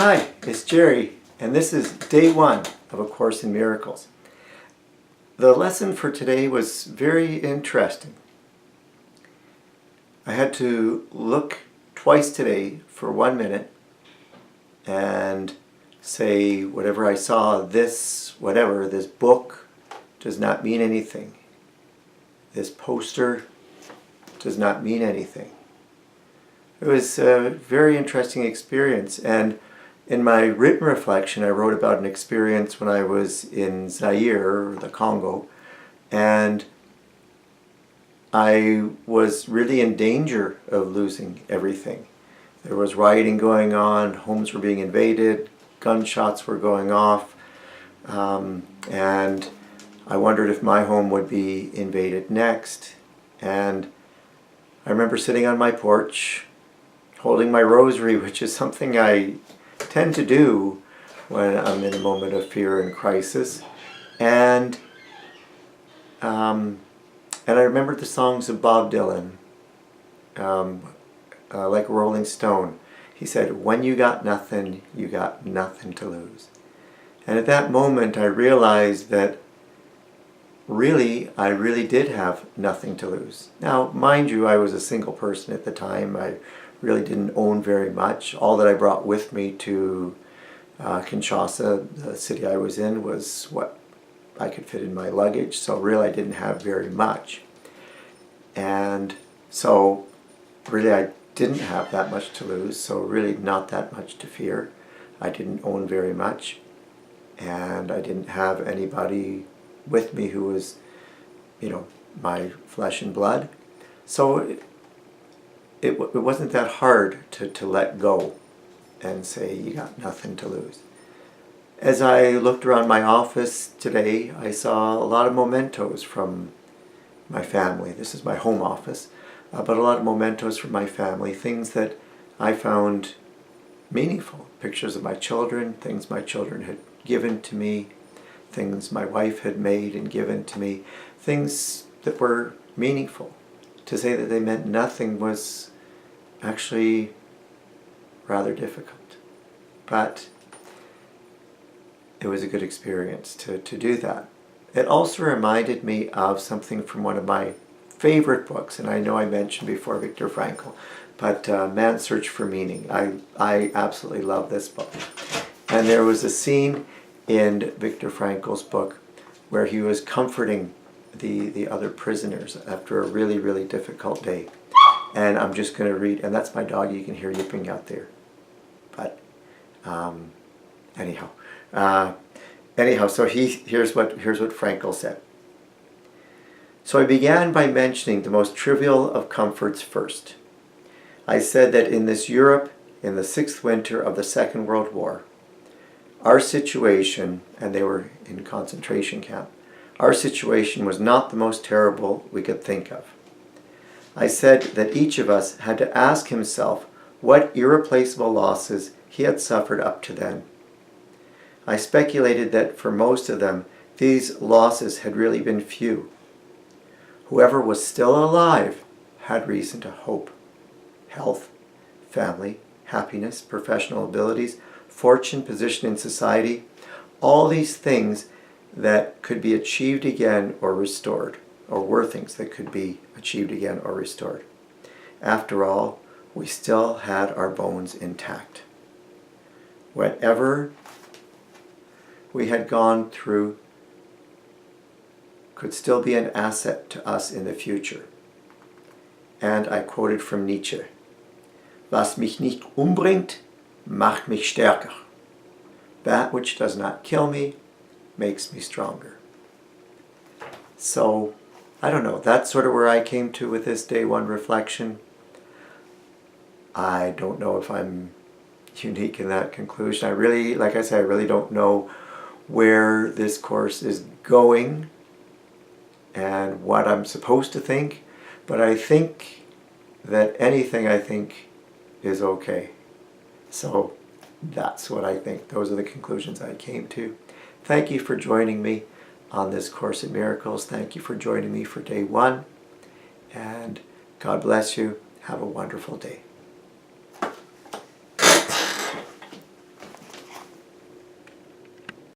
Hi, it's Gerry, and this is day 1 of A Course in Miracles. The lesson for today was very interesting. I had to look twice today for 1 minute and say whatever I saw, this book does not mean anything. This poster does not mean anything. It was a very interesting experience, and in my written reflection I wrote about an experience when I was in Zaire, or the Congo, and I was really in danger of losing everything. There was rioting going on, homes were being invaded, gunshots were going off, and I wondered if my home would be invaded next. And I remember sitting on my porch holding my rosary, which is something I tend to do when I'm in a moment of fear and crisis. And I remembered the songs of Bob Dylan, like a Rolling Stone. He said, "When you got nothing to lose." And at that moment I realized that I really did have nothing to lose. Now, mind you, I was a single person at the time. I really didn't own very much. All that I brought with me to Kinshasa, the city I was in, was what I could fit in my luggage, so really I didn't have very much. And so really I didn't have that much to lose, so really not that much to fear. I didn't own very much, and I didn't have anybody with me who was, my flesh and blood. So it wasn't that hard to let go and say you got nothing to lose. As I looked around my office today, I saw a lot of mementos from my family. This is my home office, but a lot of mementos from my family, things that I found meaningful. Pictures of my children, things my children had given to me, things my wife had made and given to me, things that were meaningful. To say that they meant nothing was actually rather difficult, but it was a good experience to do that. It also reminded me of something from one of my favorite books, and I know I mentioned before Viktor Frankl, but Man's Search for Meaning. I absolutely love this book. And there was a scene in Viktor Frankl's book where he was comforting the other prisoners after a really, really difficult day. And I'm just going to read, and that's my dog, you can hear yipping out there. But anyhow, so here's what Frankl said. "So I began by mentioning the most trivial of comforts first. I said that in this Europe, in the 6th winter of the Second World War, our situation," and they were in concentration camp, "our situation was not the most terrible we could think of. I said that each of us had to ask himself what irreplaceable losses he had suffered up to then. I speculated that for most of them, these losses had really been few. Whoever was still alive had reason to hope. Health, family, happiness, professional abilities, fortune, position in society, all these things that could be achieved again or restored, or were things that could be achieved again or restored. After all, we still had our bones intact. Whatever we had gone through could still be an asset to us in the future." And I quoted from Nietzsche, "Was mich nicht umbringt, macht mich stärker. That which does not kill me makes me stronger." So, I don't know, that's sort of where I came to with this day 1 reflection. I don't know if I'm unique in that conclusion. I really don't know where this course is going and what I'm supposed to think, but I think that anything I think is okay. So that's what I think. Those are the conclusions I came to. Thank you for joining me on this Course in Miracles. Thank you for joining me for day 1. And God bless you. Have a wonderful day.